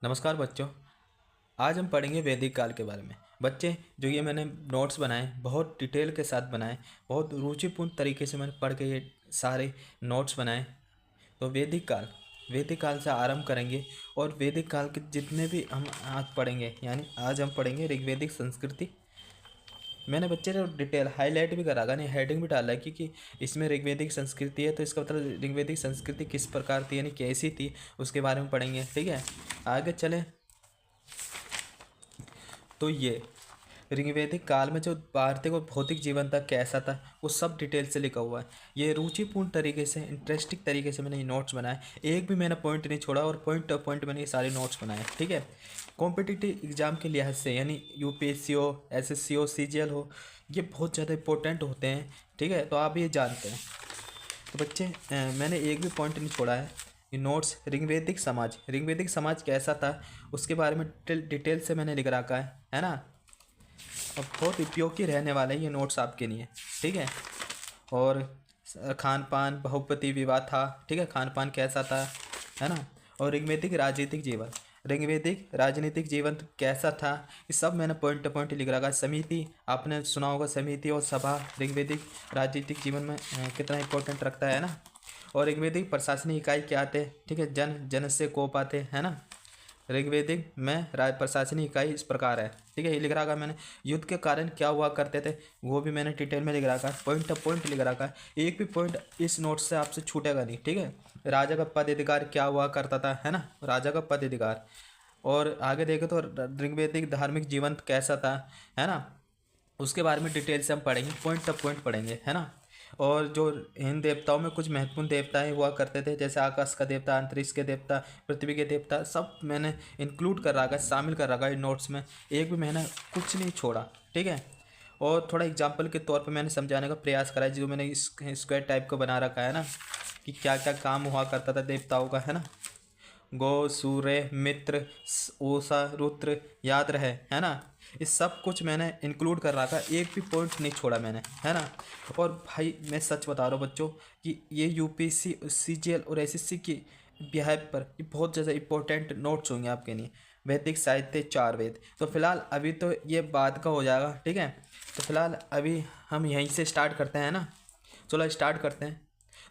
नमस्कार बच्चों। आज हम पढ़ेंगे वैदिक काल के बारे में। बच्चे, जो ये मैंने नोट्स बनाए बहुत डिटेल के साथ बनाए, बहुत रुचिपूर्ण तरीके से मैंने पढ़ के ये सारे नोट्स बनाए। तो वैदिक काल से आरंभ करेंगे और वैदिक काल के जितने भी हम आज पढ़ेंगे, यानी आज हम पढ़ेंगे ऋग्वेदिक संस्कृति। मैंने बच्चे ने डिटेल हाईलाइट भी करा, नहीं हेडिंग भी डाला है, क्योंकि इसमें ऋग्वेदिक संस्कृति है तो इसका मतलब ऋग्वेदिक संस्कृति किस प्रकार थी, यानी कैसी थी, उसके बारे में पढ़ेंगे। ठीक है, आगे चले। तो ये ऋग्वेदिक काल में जो पार्थिव और भौतिक जीवन था कैसा था, वो सब डिटेल से लिखा हुआ है। ये रुचिपूर्ण तरीके से, इंटरेस्टिंग तरीके से मैंने ये नोट्स बनाए। एक भी मैंने पॉइंट नहीं छोड़ा और पॉइंट टू पॉइंट मैंने ये सारे नोट्स बनाए। ठीक है, कॉम्पिटिटिव एग्जाम के लिहाज से, यानी यूपीएससी हो, एसएससी हो, सीजीएल हो, ये बहुत ज़्यादा इंपॉर्टेंट होते हैं। ठीक है, तो आप ये जानते हैं। तो बच्चे, मैंने एक भी पॉइंट नहीं छोड़ा है। ये नोट्स ऋग्वेदिक समाज कैसा था उसके बारे में डिटेल से मैंने लिख रखा है ना। और बहुत उपयोगी रहने वाले हैं ये नोट्स आपके लिए। ठीक है, और खान पान, बहुपति विवाह था। ठीक है, खान पान कैसा था, है ना। और ऋग्वेदिक राजनीतिक जीवन कैसा था, ये सब मैंने पॉइंट टू पॉइंट लिख रखा है। समिति, आपने सुना होगा, समिति और सभा ऋग्वेदिक राजनीतिक जीवन में कितना इंपॉर्टेंट रखता है ना। और ऋग्वेदिक प्रशासनिक इकाई क्या आते। ठीक है, जन से कोप आते है ना। ऋग्वेदिक में राज प्रशासनिक इकाई इस प्रकार है। ठीक है, ये लिख रखा है मैंने। युद्ध के कारण क्या हुआ करते थे वो भी मैंने डिटेल में लिख रखा है, पॉइंट टू पॉइंट लिख रखा है। एक भी पॉइंट इस नोट से आपसे छूटेगा नहीं। ठीक है, राजा का पद अधिकार क्या हुआ करता था, है ना, राजा का पद अधिकार। और आगे देखें तो ऋग्वेदिक धार्मिक जीवन कैसा था, है ना, उसके बारे में डिटेल से हम पढ़ेंगे, पॉइंट टू पॉइंट पढ़ेंगे, है ना। और जो इन देवताओं में कुछ महत्वपूर्ण देवताएं हुआ करते थे, जैसे आकाश का देवता, अंतरिक्ष के देवता, पृथ्वी के देवता, सब मैंने इंक्लूड कर रखा है, शामिल कर रखा है नोट्स में। एक भी मैंने कुछ नहीं छोड़ा। ठीक है, और थोड़ा एग्जाम्पल के तौर पे मैंने समझाने का प्रयास करा है, जो मैंने इस स्क्वायर टाइप का बना रखा है ना, कि क्या क्या काम हुआ करता था देवताओं का, है ना। गो, सूर्य, मित्र, ऊषा, रुद्र, याद रहे, है ना। इस सब कुछ मैंने इंक्लूड कर रखा है, एक भी पॉइंट नहीं छोड़ा मैंने, है ना। और भाई मैं सच बता रहा हूँ बच्चों कि ये यूपीएससी, सीजीएल और एसएससी की बिहार पर ये बहुत ज़्यादा इंपॉर्टेंट नोट्स होंगे आपके लिए। वैदिक साहित्य, चार वेद। तो फिलहाल अभी तो ये बाद का हो जाएगा। ठीक है, तो फिलहाल अभी हम यहीं से स्टार्ट करते हैं ना। चलो स्टार्ट करते हैं।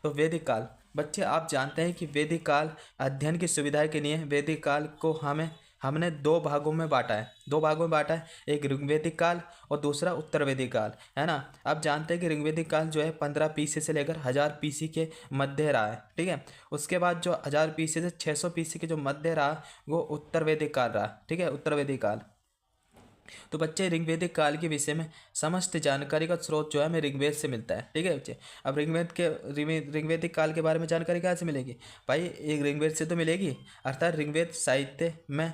तो वैदिक काल, बच्चे आप जानते हैं कि वैदिक काल अध्ययन की सुविधा के लिए वैदिक काल को हमने दो भागों में बांटा है। एक ऋग्वेदिक काल और दूसरा उत्तर वैदिक काल, है ना। आप जानते हैं कि ऋग्वेदिक काल जो है 15 पीसी से लेकर 1000 पीसी के मध्य रहा है। ठीक है, उसके बाद जो 1000 पीसी से 600 पीसी के जो मध्य रहा वो उत्तर वैदिक काल रहा। ठीक है, उत्तर वैदिक काल। तो बच्चे, ऋग्वेदिक काल के विषय में समस्त जानकारी का स्रोत जो है हमें ऋग्वेद से मिलता है। ठीक है बच्चे, अब ऋग्वेदिक काल के बारे में जानकारी कहाँ से मिलेगी भाई, एक ऋग्वेद से तो मिलेगी। अर्थात ऋग्वेद साहित्य में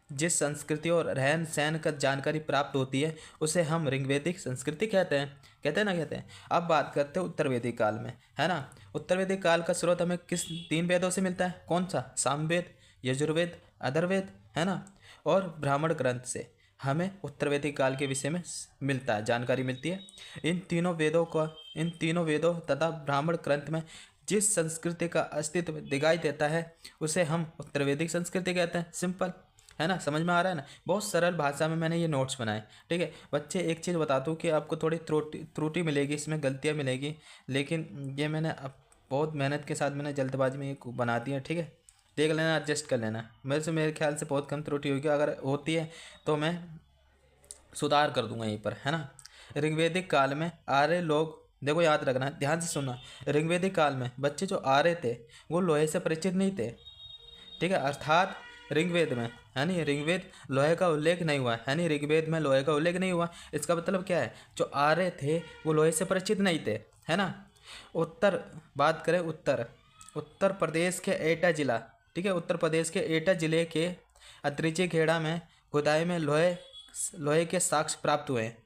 जिस संस्कृति और रहन सहन का जानकारी प्राप्त होती है उसे हम ऋग्वेदिक संस्कृति कहते हैं। अब बात करते हैं उत्तर वैदिक काल में, है ना। उत्तर वैदिक काल का स्रोत हमें किस तीन वेदों से मिलता है, कौन सा, सामवेद, यजुर्वेद, अथर्ववेद, है ना, और ब्राह्मण ग्रंथ से हमें उत्तर वैदिक काल के विषय में मिलता है, जानकारी मिलती है। इन तीनों वेदों तथा ब्राह्मण ग्रंथ में जिस संस्कृति का अस्तित्व दिखाई देता है उसे हम उत्तर वैदिक संस्कृति कहते हैं। सिंपल है ना, समझ में आ रहा है ना। बहुत सरल भाषा में मैंने ये नोट्स बनाए। ठीक है बच्चे, एक चीज़ बता दूँ कि आपको थोड़ी त्रुटि मिलेगी, इसमें गलतियाँ मिलेगी, लेकिन ये मैंने बहुत मेहनत के साथ मैंने जल्दबाजी में ये बना दिया। ठीक है, देख लेना, एडजस्ट कर लेना। मेरे ख्याल से बहुत कम त्रुटि होगी, अगर होती है तो मैं सुधार कर दूंगा यहीं पर, है ना। ऋग्वेदिक काल में आर्य लोग, देखो याद रखना, ध्यान से सुनना। ऋग्वेदिक काल में बच्चे जो आर्य थे वो लोहे से परिचित नहीं थे। ठीक है, अर्थात ऋग्वेद में, यानी ऋग्वेद लोहे का उल्लेख नहीं हुआ, यानी ऋग्वेद में लोहे का उल्लेख नहीं हुआ। इसका मतलब क्या है, जो आर्य थे वो लोहे से परिचित नहीं थे, है ना। उत्तर, बात करें उत्तर प्रदेश के एटा जिला, ठीक है, उत्तर प्रदेश के एटा जिले के अत्रिची खेड़ा में खुदाई में लोहे के साक्ष्य प्राप्त हुए हैं।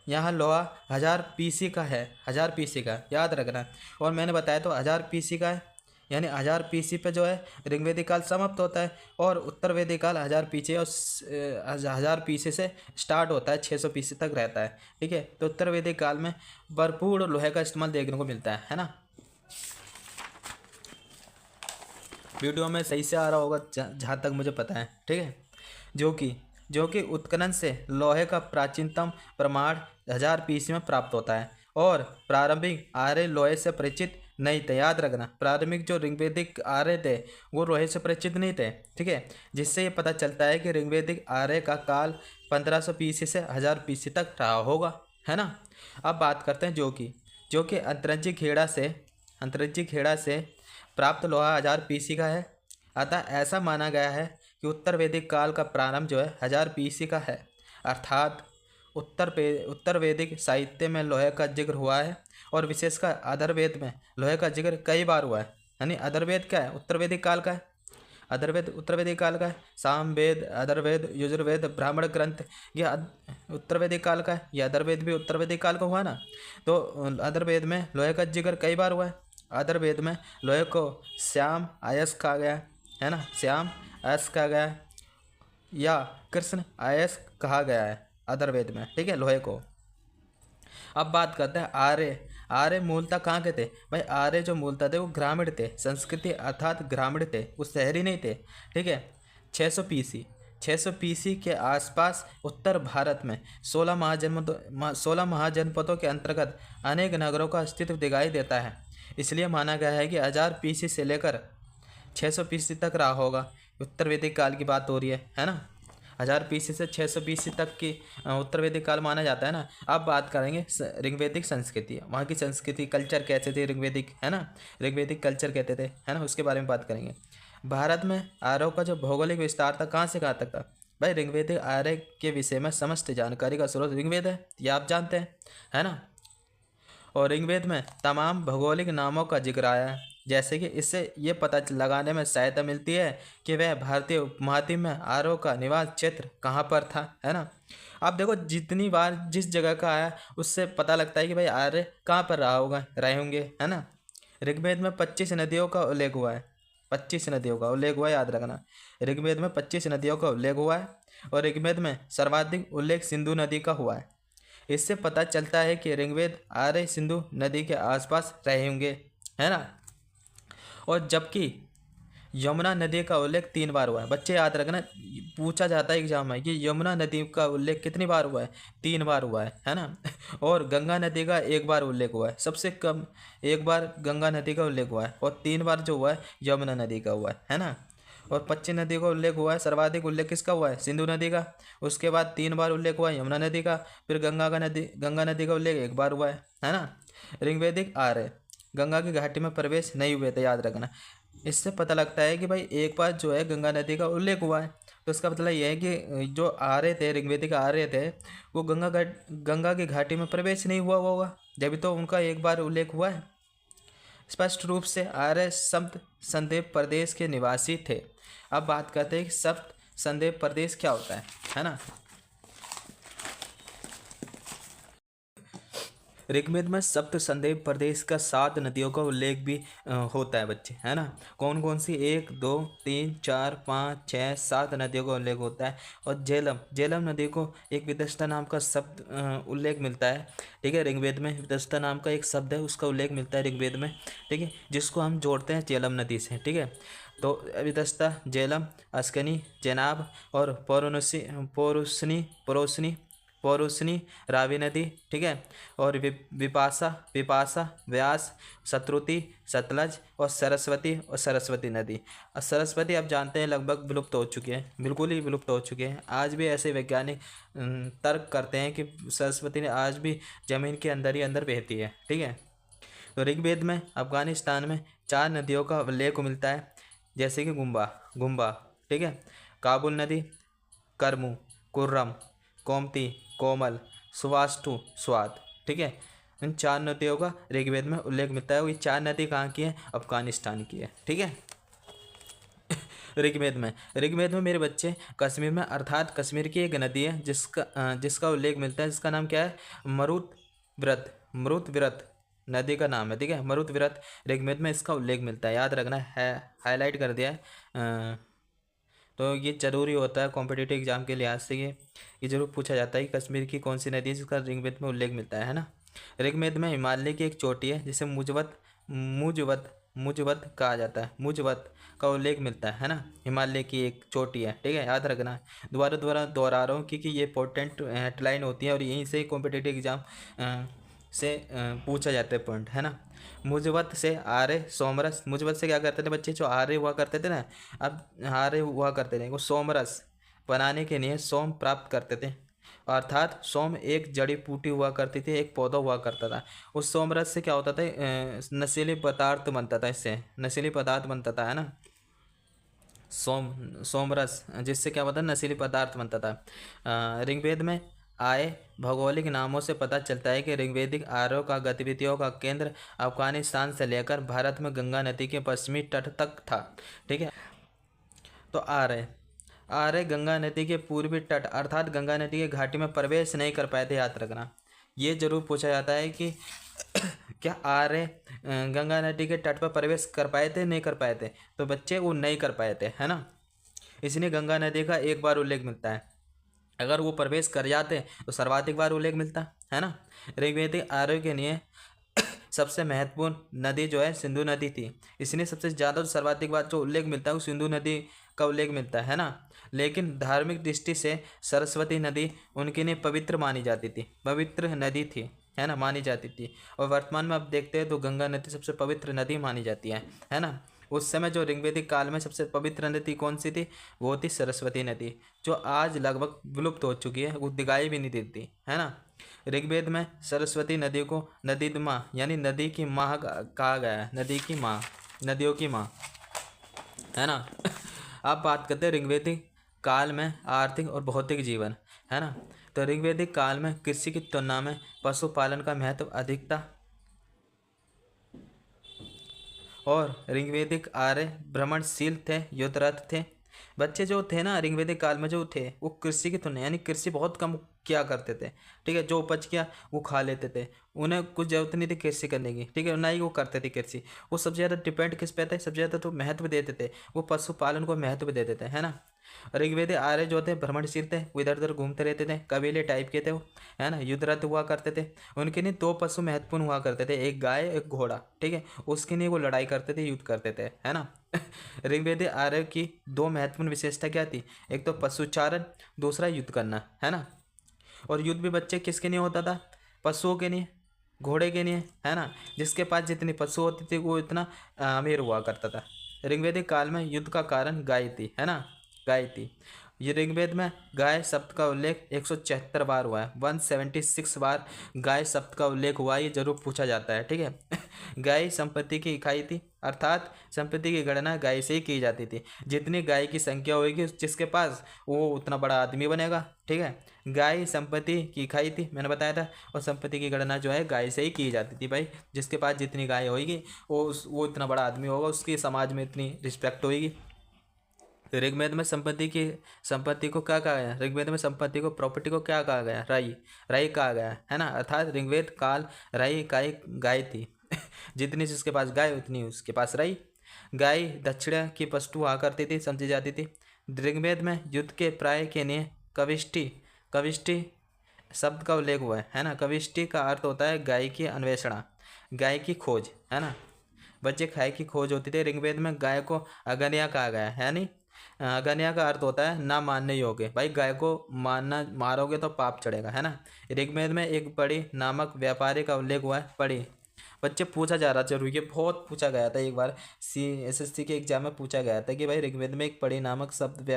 यहाँ लोहा 1000 पीसी का है, 1000 पीसी का, याद रखना। और मैंने बताया तो 1000 पीसी का है, यानी 1000 पीसी पे जो है ऋग्वेदिक काल समाप्त होता है और उत्तर वैदिक काल 1000 पीसी और 1000 पीसी से स्टार्ट होता है, 600 पीसी तक रहता है। ठीक है, तो उत्तर वैदिक काल में भरपूर लोहे का इस्तेमाल देखने को मिलता है ना। वीडियो में सही से आ रहा होगा जहाँ तक मुझे पता है, ठीक है। जो कि जो कि उत्खनन से लोहे का प्राचीनतम प्रमाण 1000 BC में प्राप्त होता है, और प्रारंभिक आर्य लोहे से परिचित नहीं थे। याद रखना, प्रारंभिक जो ऋग्वेदिक आर्य थे वो लोहे से परिचित नहीं थे, ठीक है। जिससे ये पता चलता है कि ऋग्वेदिक आर्य का काल 1500 BC से 1000 BC तक रहा होगा, है ना। अब बात करते हैं जो कि अंतरंजी खेड़ा से प्राप्त लोहा 1000 BC का है। अतः ऐसा माना गया है कि उत्तर वैदिक काल का प्रारंभ जो है 1000 BC का है। अर्थात उत्तर वैदिक साहित्य में लोहे का जिक्र हुआ है, और विशेषकर अथर्ववेद में लोहे का जिक्र कई बार हुआ है। यानी अथर्ववेद क्या है, उत्तर वैदिक काल का है। अथर्ववेद उत्तर वैदिक काल का है। सामवेद, अथर्ववेद, यजुर्वेद, ब्राह्मण ग्रंथ, ये उत्तर वैदिक काल का है। यह अथर्ववेद भी उत्तर वैदिक काल का हुआ ना। तो अथर्ववेद में लोहे का जिक्र कई बार हुआ है। अथर्ववेद में लोहे को श्याम आयस कहा गया है ना, श्याम आयस कहा गया है, या कृष्ण आयस कहा गया है अथर्ववेद में, ठीक है, लोहे को। अब बात करते हैं आर्य मूलतः कहाँ के थे भाई। आर्य जो मूलतः थे वो ग्रामीण थे, संस्कृति अर्थात ग्रामीण थे, वो शहरी नहीं थे, ठीक है। 600 पीसी के आसपास उत्तर भारत में 16 महाजनपदों के अंतर्गत अनेक नगरों का अस्तित्व दिखाई देता है। इसलिए माना गया है कि 1000 BC से लेकर 600 BC तक रहा होगा। उत्तर वैदिक काल की बात हो रही है ना। 1000 BC से 600 BC तक की उत्तर वैदिक काल माना जाता है ना। अब बात करेंगे ऋग्वेदिक संस्कृति, वहाँ की संस्कृति कल्चर कैसे थे ऋग्वेदिक, है ना, ऋग्वेदिक कल्चर कहते थे, है ना, उसके बारे में बात करेंगे। भारत में आर्यों का जो भौगोलिक विस्तार था कहाँ से कहाँ तक था भाई। ऋग्वेदिक आर्य के विषय में समस्त जानकारी का स्रोत ऋग्वेद है, ये आप जानते हैं, है ना। और ऋग्वेद में तमाम भौगोलिक नामों का जिक्र आया है, जैसे कि इससे ये पता लगाने में सहायता मिलती है कि वह भारतीय उपमहाद्वीप में आर्यों का निवास क्षेत्र कहाँ पर था, है ना। आप देखो जितनी बार जिस जगह का आया उससे पता लगता है कि भाई आर्य कहाँ पर रहे होंगे, है ना। ऋग्वेद में 25 नदियों का उल्लेख हुआ है, 25 नदियों का उल्लेख हुआ है, याद रखना। ऋग्वेद में 25 नदियों का उल्लेख हुआ है, और ऋग्वेद में सर्वाधिक उल्लेख सिंधु नदी का हुआ है। इससे पता चलता है कि ऋग्वेद आर्य सिंधु नदी के आसपास रहे होंगे, है ना। और जबकि यमुना नदी का उल्लेख 3 बार हुआ है। बच्चे याद रखना, पूछा जाता है एग्जाम में कि यमुना नदी का उल्लेख कितनी बार हुआ है, 3 बार हुआ है ना। और गंगा नदी का 1 बार उल्लेख हुआ है, सबसे कम 1 बार गंगा नदी का उल्लेख हुआ है, और 3 बार जो हुआ है यमुना नदी का हुआ है ना। और 25 नदी का उल्लेख हुआ है, सर्वाधिक उल्लेख किसका हुआ है, सिंधु नदी का। उसके बाद 3 बार उल्लेख हुआ है यमुना नदी का, फिर गंगा नदी का उल्लेख 1 बार हुआ है ना। ऋग्वेदिक आर्य गंगा की घाटी में प्रवेश नहीं हुए थे, याद रखना। इससे पता लगता है कि भाई एक बार जो है गंगा नदी का उल्लेख हुआ है, तो इसका मतलब यह है कि जो आर्य थे, ऋग्वेदिक आर्य थे, वो गंगा की घाटी में प्रवेश नहीं हुआ होगा, जब तो उनका 1 बार उल्लेख हुआ है। स्पष्ट रूप से आर्य सप्त संदेव प्रदेश के निवासी थे। अब बात करते हैं कि सप्त संदेव प्रदेश क्या होता है ना। ऋग्वेद में सप्त संदेव प्रदेश का 7 नदियों का उल्लेख भी होता है बच्चे, है ना। कौन कौन सी, 1 2 3 4 5 6 7 नदियों का उल्लेख होता है। और झेलम नदी को एक विदस्ता नाम का शब्द उल्लेख मिलता है, ठीक है। ऋग्वेद में विदस्ता नाम का एक शब्द है, उसका उल्लेख मिलता है ऋग्वेद में, ठीक है, जिसको हम जोड़ते हैं झेलम नदी से, ठीक है। तो विदस्ता, झेलम, अस्कनी, चेनाब और पौरुषनी रावी नदी, ठीक है। और विपाशा, व्यास, शत्रुति, सतलज और सरस्वती नदी। और सरस्वती आप जानते हैं लगभग विलुप्त हो चुके हैं, बिल्कुल ही विलुप्त हो चुके हैं। आज भी ऐसे वैज्ञानिक तर्क करते हैं कि सरस्वती ने आज भी जमीन के अंदर ही अंदर बहती है, ठीक है। तो ऋग्वेद में अफगानिस्तान में 4 नदियों का उल्लेख मिलता है, जैसे कि गुम्बा, ठीक है, काबुल नदी, करमू, कुर्रम, कोमती, कोमल, सुवाष्टु, स्वाद, ठीक है। इन 4 नदियों का ऋग्वेद में उल्लेख मिलता है। ये 4 नदी कहाँ की है, अफगानिस्तान की है, ठीक है। ऋग्वेद में मेरे बच्चे कश्मीर में, अर्थात कश्मीर की एक नदी है जिसका उल्लेख मिलता है, जिसका नाम क्या है, मरुतविरत नदी का नाम है, ठीक है, मरुतविरत। ऋग्वेद में इसका उल्लेख मिलता है, याद रखना है, हाईलाइट कर दिया है। तो ये जरूरी होता है कॉम्पिटिटिव एग्जाम के लिहाज से, ये जरूर पूछा जाता है कि कश्मीर की कौन सी नदी है जिसका ऋग्वेद में उल्लेख मिलता है ना। ऋग्वेद में हिमालय की एक चोटी है जिसे मुजवत मुझवत कहा जाता है, मुझवत का उल्लेख मिलता है ना। हिमालय की एक चोटी है, ठीक है, याद रखना। दोबारा दोबारा दोहरा रहा हूँ क्योंकि ये इंपॉर्टेंट हेडलाइन होती है और यहीं से कॉम्पिटिटिव एग्जाम से पूछा जाता है पॉइंट, है ना। मुझवत से आर्य सोमरस, मुझवत से क्या करते थे बच्चे, जो आर्य हुआ करते थे ना, अब आर्य हुआ करते थे, वो सोमरस बनाने के लिए सोम प्राप्त करते थे, अर्थात सोम एक जड़ी बूटी हुआ करती थी, एक पौधा हुआ करता था। उस सोमरस से क्या होता था, नशीले पदार्थ बनता था, इससे नशीली पदार्थ बनता था, है ना। सोमरस जिससे क्या होता है, नशीली पदार्थ बनता था। ऋग्वेद में आए भौगोलिक नामों से पता चलता है कि ऋग्वेदिक आर्यों का गतिविधियों का केंद्र अफगानिस्तान से लेकर भारत में गंगा नदी के पश्चिमी तट तक था, ठीक है। तो आर्य गंगा नदी के पूर्वी तट अर्थात गंगा नदी के घाटी में प्रवेश नहीं कर पाए थे, याद रखना। ये जरूर पूछा जाता है कि क्या आर्य गंगा नदी के तट पर प्रवेश कर पाए थे, नहीं कर पाए थे, तो बच्चे वो नहीं कर पाए थे, है ना। इसलिए गंगा नदी का एक बार उल्लेख मिलता है, अगर वो प्रवेश कर जाते तो सर्वाधिक बार उल्लेख मिलता है ना। ऋग्वेदिक आर्यों के लिए सबसे महत्वपूर्ण नदी जो है सिंधु नदी थी, इसलिए सबसे ज़्यादा सर्वाधिक बार जो उल्लेख मिलता है वो सिंधु नदी का उल्लेख मिलता है ना। लेकिन धार्मिक दृष्टि से सरस्वती नदी उनके लिए पवित्र मानी जाती थी, पवित्र नदी थी, है ना, मानी जाती थी। और वर्तमान में अब देखते हैं तो गंगा नदी सबसे पवित्र नदी मानी जाती है ना। उस समय जो ऋग्वेदिक काल में सबसे पवित्र नदी कौन सी थी, वो थी सरस्वती नदी, जो आज लगभग विलुप्त हो चुकी है, वो दिखाई भी नहीं देती, है ना। ऋग्वेद में सरस्वती नदी को नदी माँ यानी नदी की माँ कहा गया है, नदी की माँ, नदियों की माँ, है ना। अब बात करते हैं ऋग्वेदिक काल में आर्थिक और भौतिक जीवन, है ना। तो ऋग्वेदिक काल में कृषि की तुलना में पशुपालन का महत्व अधिक था, और ऋग्वेदिक आर्य भ्रमणशील थे, युद्धरत थे। बच्चे जो थे ना ऋग्वेदिक काल में जो थे, वो कृषि की तुलना यानी कृषि बहुत कम किया करते थे, ठीक है। जो उपज किया वो खा लेते थे, उन्हें कुछ जरूरत नहीं थी कृषि करने की, ठीक है, ना ही वो करते थे कृषि। वो सबसे ज़्यादा डिपेंड किस पे थे, सबसे ज़्यादा तो महत्व देते थे, वो पशुपालन को महत्व देते थे, है ना। ऋग्वेद आर्य जो थे भ्रमणशील थे, वो इधर उधर घूमते रहते थे, कबीले टाइप के थे वो, है ना, युद्धरत हुआ करते थे। उनके लिए दो पशु महत्वपूर्ण हुआ करते थे, एक गाय एक घोड़ा, ठीक है, उसके लिए वो लड़ाई करते थे, युद्ध करते थे, है ना। ऋग्वेद आर्य की दो महत्वपूर्ण विशेषता क्या थी, एक तो पशुचारण, दूसरा युद्ध करना, है ना। और युद्ध भी बच्चे किसके लिए होता था, पशुओं के लिए, घोड़े के लिए, है ना। जिसके पास जितनी पशु होती थी वो इतना अमीर हुआ करता था। ऋग्वेदिक काल में युद्ध का कारण गाय थी, है ना, गाय थी। ये ऋग्वेद में गाय शब्द का उल्लेख 176 बार हुआ है, 176 बार गाय शब्द का उल्लेख हुआ है, ये जरूर पूछा जाता है, ठीक है। गाय संपत्ति की इकाई थी, अर्थात संपत्ति की गणना गाय से ही की जाती थी। जितनी गाय की संख्या होगी जिसके पास, वो उतना बड़ा आदमी बनेगा, ठीक है। गाय संपत्ति की इकाई थी, मैंने बताया था, और संपत्ति की गणना जो है गाय से ही की जाती थी भाई। जिसके पास जितनी गाय होगी वो इतना बड़ा आदमी होगा, उसकी समाज में इतनी रिस्पेक्ट होगी। ऋग्वेद में संपत्ति को क्या कहा गया, ऋग्वेद में संपत्ति को प्रॉपर्टी को क्या कहा गया, राई, राई कहा गया, है ना। अर्थात ऋग्वेद काल राई का एक गाय थी। जितनी जिसके पास गाय उतनी उसके पास राई। गाय दक्षिण की पशु हुआ करती थी, समझी जाती थी। ऋग्वेद में युद्ध के प्राय के लिए कविष्टि, कविष्टि शब्द का उल्लेख हुआ है ना। कविष्टि का अर्थ होता है गाय की अन्वेषणा, गाय की खोज, है ना। बच्चे गाय की खोज होती थी। ऋग्वेद में गाय को अगन्या कहा गया है, यानी अगन्या का अर्थ होता है ना मानने योग्य, भाई गाय को मानना, मारोगे तो पाप चढ़ेगा, है ना। ऋग्वेद में एक पड़ी नामक व्यापारी का उल्लेख हुआ है, पड़ी। बच्चे पूछा जा रहा जरूर, ये बहुत पूछा गया था एक बार, SSC के एग्जाम में पूछा गया था कि भाई ऋग्वेद में एक पड़ी नामक शब्द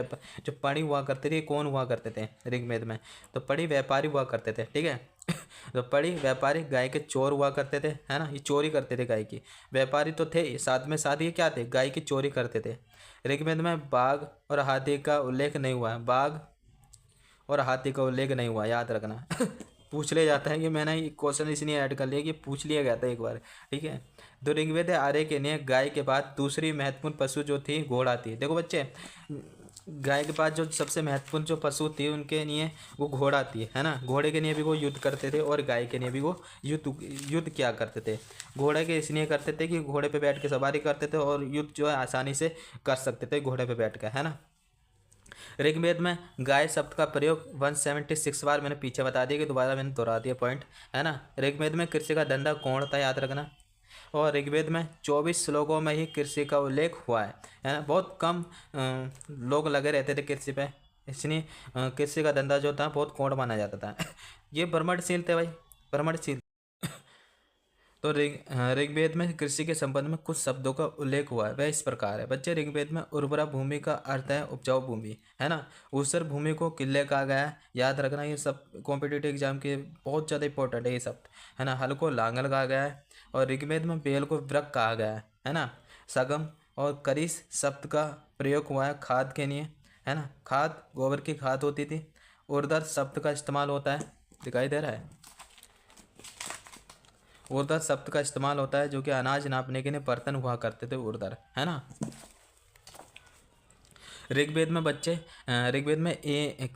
जो पड़ी हुआ करते थे कौन हुआ करते थे ऋग्वेद में, तो पड़ी व्यापारी हुआ करते थे, ठीक है। तो पड़ी व्यापारी गाय के चोर हुआ करते थे, है ना, ये चोरी करते थे गाय की। व्यापारी तो थे, साथ में साथ ये क्या थे, गाय की चोरी करते थे। ऋग्वेद में बाघ और हाथी का उल्लेख नहीं हुआ है, बाघ और हाथी का उल्लेख नहीं हुआ, याद रखना। पूछ लिया जाता है कि मैंने ये क्वेश्चन इसलिए ऐड कर लिया कि पूछ लिया गया था एक बार, ठीक है। तो ऋग्वेद आर्य के लिए गाय के बाद दूसरी महत्वपूर्ण पशु जो थी घोड़ा थी। देखो बच्चे, गाय के पास जो सबसे महत्वपूर्ण जो पशु थी उनके लिए वो घोड़ा थी, है ना। घोड़े के लिए भी वो युद्ध करते थे और गाय के लिए भी वो युद्ध क्या करते थे। घोड़े के इसलिए करते थे कि घोड़े पे बैठ के सवारी करते थे और युद्ध जो है आसानी से कर सकते थे घोड़े पे बैठ कर, है ना। ऋग्वेद में गाय शब्द का प्रयोग 176 बार मैंने पीछे बता दिया कि दोबारा मैंने दोहरा दिया पॉइंट, है ना। ऋग्वेद में कृषि का धंधा कौन था, याद रखना। और ऋग्वेद में 24 श्लोकों में ही कृषि का उल्लेख हुआ है ना। बहुत कम लोग लगे रहते थे कृषि पे, इसलिए कृषि का धंधा जो था बहुत कोढ़ माना जाता था। ये ब्रह्मणशील थे भाई, ब्रह्मणशील। तो ऋग्वेद में कृषि के संबंध में कुछ शब्दों का उल्लेख हुआ है, वह इस प्रकार है। बच्चे, ऋग्वेद में उर्वरा भूमि का अर्थ है उपजाऊ भूमि, है ना। ऊसर भूमि को किले कहा गया है, याद रखना, ये सब कॉम्पिटिटिव एग्जाम के बहुत ज़्यादा इंपॉर्टेंट है ये शब्द, है ना। हल को लांगल कहा गया है, और ऋग्वेद में बेल को वृक कहा गया है ना। सगम और करिस शब्द का प्रयोग हुआ है खाद के लिए, है ना। खाद गोबर की खाद होती थी। उर्दर शब्द का इस्तेमाल होता है, दिखाई दे रहा है। उर्दर शब्द का इस्तेमाल होता है, जो कि अनाज नापने के लिए बर्तन हुआ करते थे, उर्दर, है ना। ऋग्वेद में बच्चे, ऋग्वेद में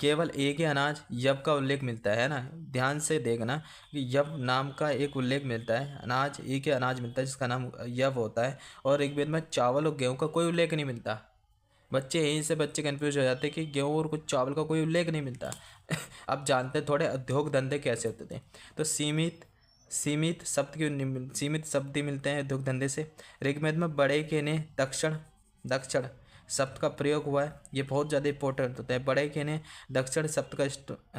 केवल एक ही अनाज यव का उल्लेख मिलता है ना। ध्यान से देखना कि यव नाम का एक उल्लेख मिलता है, अनाज एक ही अनाज मिलता है जिसका नाम यव होता है। और ऋग्वेद में चावल और गेहूँ का कोई उल्लेख नहीं मिलता। बच्चे यहीं से बच्चे कंफ्यूज हो जाते हैं कि गेहूँ और कुछ चावल का कोई उल्लेख नहीं मिलता। अब जानते हैं थोड़े उद्योग धंधे कैसे होते थे। तो सीमित शब्द ही मिलते हैं उद्योग धंधे से। ऋग्वेद में बड़े के ने दक्षिण दक्षिण शब्द का प्रयोग हुआ है, ये बहुत ज़्यादा इंपॉर्टेंट होता है। बड़े के ने दक्षिण शब्द का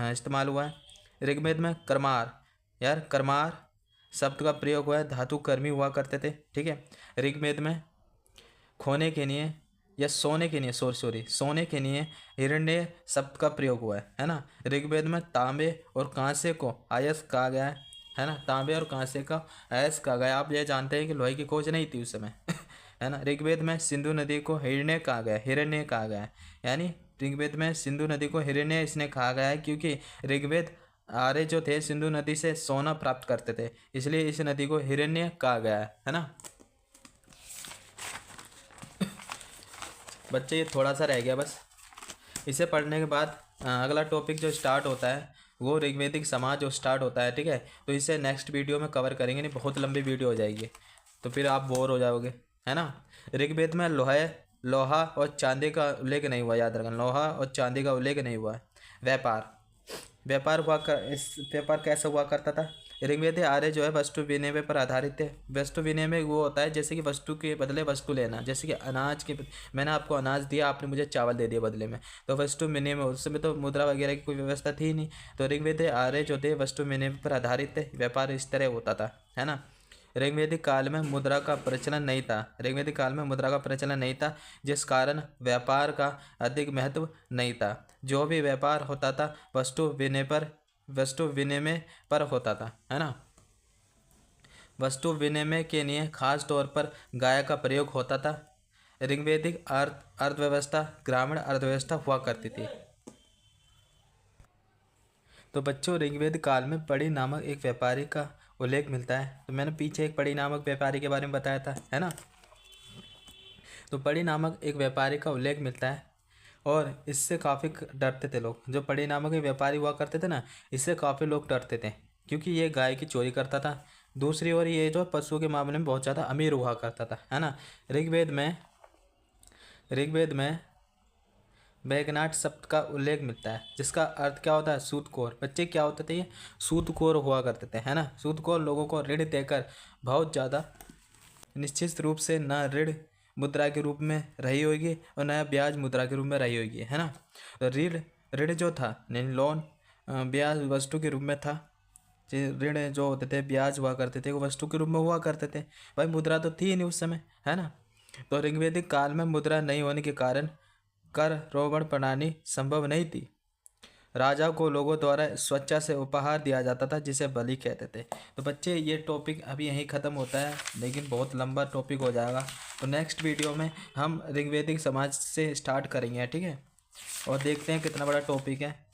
इस्तेमाल हुआ है। ऋग्वेद में कर्मार शब्द का प्रयोग हुआ है, धातु कर्मी हुआ करते थे, ठीक है। ऋग्वेद में खोने के लिए या सोने के लिए सोने के लिए हिरण्य शब्द का प्रयोग हुआ है ना। ऋग्वेद में तांबे और कांसे को आयस कहा गया है ना। तांबे और कांसे का आयस कहा गया। आप ये जानते हैं कि लोहे की खोज नहीं थी उस समय। है ना। ऋग्वेद में सिंधु नदी को हिरण्य कहा गया है, यानी ऋग्वेद में सिंधु नदी को हिरण्य इसने कहा गया है क्योंकि ऋग्वेद आर्य जो थे सिंधु नदी से सोना प्राप्त करते थे, इसलिए इस नदी को हिरण्य कहा गया है ना। बच्चे ये थोड़ा सा रह गया बस। इसे पढ़ने के बाद अगला टॉपिक जो स्टार्ट होता है वो ऋग्वेदिक समाज जो स्टार्ट होता है, ठीक है। तो इसे नेक्स्ट वीडियो में कवर करेंगे, नहीं बहुत लंबी वीडियो हो जाएगी, तो फिर आप बोर हो जाओगे, है ना। ऋग्वेद में लोहा और चांदी का उल्लेख नहीं हुआ, याद रखना, लोहा और चांदी का उल्लेख नहीं हुआ है। व्यापार कैसे हुआ करता था। ऋग्वेद आर्य जो है वस्तु विनिमय पर आधारित है। वस्तु विनिमय वो होता है जैसे कि वस्तु के बदले वस्तु लेना, जैसे कि अनाज के मैंने आपको अनाज दिया, आपने मुझे चावल दे दिया बदले में, तो वस्तु विनिमय। उस समय तो मुद्रा वगैरह की कोई व्यवस्था थी नहीं, तो ऋग्वेद आर्य जो थे वस्तु विनिमय पर आधारित है। व्यापार इस तरह होता था, है ना। ऋग्वेदिक काल में मुद्रा का प्रचलन नहीं था, जिस कारण व्यापार का अधिक महत्व नहीं था। जो भी व्यापार होता था वस्तु विनिमय पर होता था, है ना। वस्तु विनिमय के लिए खास तौर पर गाय का प्रयोग होता था। ऋग्वेदिक अर्थव्यवस्था ग्रामीण अर्थव्यवस्था हुआ करती थी। तो बच्चों, ऋग्वेद काल में पड़ी नामक एक व्यापारी का उल्लेख मिलता है। तो मैंने पीछे एक पड़ी नामक व्यापारी के बारे में बताया था, है ना। तो पड़ी नामक एक व्यापारी का उल्लेख मिलता है, और इससे काफ़ी डरते थे लोग। जो पड़ी नामक एक व्यापारी हुआ करते थे ना, इससे काफ़ी लोग डरते थे क्योंकि ये गाय की चोरी करता था। दूसरी ओर ये जो पशु के मामले में बहुत ज़्यादा अमीर हुआ करता था, है ना। ऋग्वेद में बैगनाट शब्द का उल्लेख मिलता है, जिसका अर्थ क्या होता है, सूदखोर। बच्चे क्या होते थे, ये सूदखोर हुआ करते थे, है ना। सूदखोर लोगों को ऋण देकर बहुत ज़्यादा निश्चित रूप से न ऋण मुद्रा के रूप में रही होगी और नया ब्याज मुद्रा के रूप में रही होगी, है ना। तो ऋण जो था, लोन ब्याज वस्तु के रूप में था। ऋण जो होते थे ब्याज हुआ करते थे वो वस्तु के रूप में हुआ करते थे। भाई मुद्रा तो थी ही नहीं उस समय, है ना। तो ऋग्वेदिक काल में मुद्रा नहीं होने के कारण कर रोगण प्रणाली संभव नहीं थी। राजा को लोगों द्वारा स्वेच्छा से उपहार दिया जाता था, जिसे बलि कहते थे। तो बच्चे, ये टॉपिक अभी यहीं ख़त्म होता है, लेकिन बहुत लंबा टॉपिक हो जाएगा। तो नेक्स्ट वीडियो में हम ऋग्वेदिक समाज से स्टार्ट करेंगे, ठीक है। और देखते हैं कितना बड़ा टॉपिक है।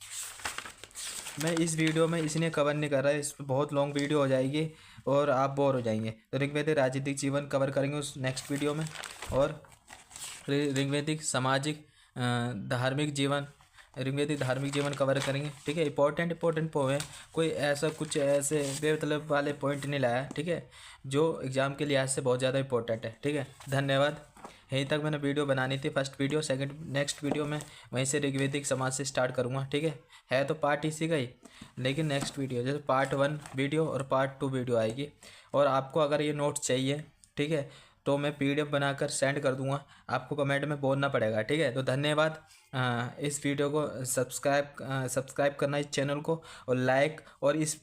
मैं इस वीडियो में इसलिए कवर नहीं कर रहा, इस पर बहुत लॉन्ग वीडियो हो जाएगी और आप बोर हो जाएंगे। तो ऋग्वेदिक राजनीतिक जीवन कवर करेंगे उस नेक्स्ट वीडियो में, और ऋग्वेदिक सामाजिक धार्मिक जीवन कवर करेंगे, ठीक है। इंपॉर्टेंट पॉइंट, कोई ऐसा कुछ ऐसे बेमतलब वाले पॉइंट नहीं लाया, ठीक है, जो एग्ज़ाम के लिहाज से बहुत ज़्यादा इंपॉर्टेंट है, ठीक है। धन्यवाद। यहीं तक मैंने वीडियो बनानी थी, फर्स्ट वीडियो। नेक्स्ट वीडियो में वहीं से ऋग्वेदिक समाज से स्टार्ट करूँगा, ठीक है तो पार्ट इसी का ही, लेकिन नेक्स्ट वीडियो जैसे पार्ट 1 वीडियो और पार्ट 2 वीडियो आएगी। और आपको अगर ये नोट्स चाहिए ठीक है। तो मैं PDF बनाकर सेंड कर दूंगा, आपको कमेंट में बोलना पड़ेगा, ठीक है। तो धन्यवाद। इस वीडियो को सब्सक्राइब करना इस चैनल को, और लाइक, और इस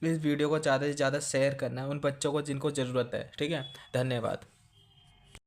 वीडियो को ज़्यादा से ज़्यादा शेयर करना है उन बच्चों को जिनको ज़रूरत है, ठीक है। धन्यवाद।